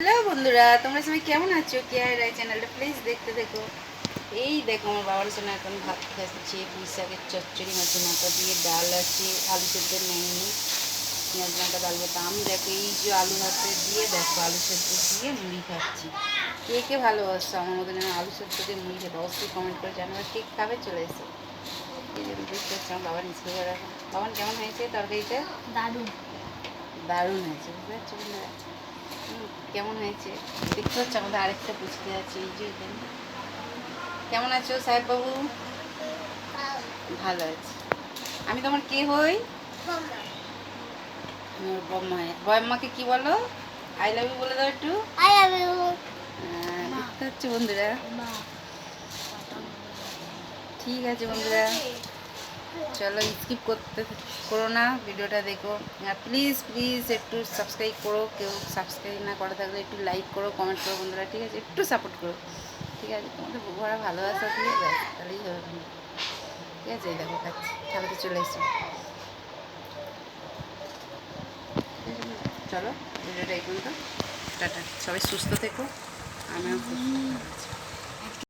Hello বন্ধুরা, তোমরা সবাই কেমন আছো? কেয়ার রায় চ্যানেলটা প্লিজ দেখতে দেখো। এই দেখো আমার বাবার জন্য এখন ভাত খাচ্ছে, পুঁই শাকের চচ্চড়ি, মাছের মাথা দিয়ে ডাল আছে, আলু সেদ্ধ নেয়নি, পেঁয়াজ লঙ্কা ডাল ভাত। আমি দেখো এই যে আলু ভাতে দিয়ে দেখো আলু সেদ্ধ দিয়ে মুড়ি খাচ্ছি। কে কে ভালোবাসছো আমার মতন যেন আলু সেদ্ধ দিয়ে মুড়ি খেতে? অবশ্যই কমেন্ট করে জানাবে। কে খাবে চলে এসো। এই যে দেখতে পাচ্ছি আমার বাবার নিচে করে রাখো। বাবার কেমন হয়েছে তরকারিটা? দারুণ দারুণ হয়েছে, বুঝতে পারছো বন্ধুরা? কেমন হয়েছে দেখতে হচ্ছে। আমাদের আরেকটা পুচকে আছে, এই যে এখানে। কেমন আছো সাহেববাবু? ভালো আছে। আমি তোমার কে হই? আমার বম্মা। বম্মাকে কি বলো? আই লাভ ইউ বলে দাও একটু। I love you. দেখতে হচ্ছে বন্ধুরা। ঠিক আছে বন্ধুরা, চলো স্কিপ করো না, ভিডিওটা দেখো। আর প্লিজ প্লিজ একটু সাবস্ক্রাইব করো। কেউ সাবস্ক্রাইব না করা থাকলে একটু লাইক করো, কমেন্ট করো বন্ধুরা, ঠিক আছে? একটু সাপোর্ট করো, ঠিক আছে? তোমাদের ভরা ভালোবাসা দিয়ে ব্যাস তাহলেই হবে বন্ধু। ঠিক আছে, এই দেখো খাচ্ছি, খেলাতে চলে এসো। চলো ভিডিওটা এই পর্যন্ত, টাটা। সবাই সুস্থ থেকো, আমিও সুস্থ আছি।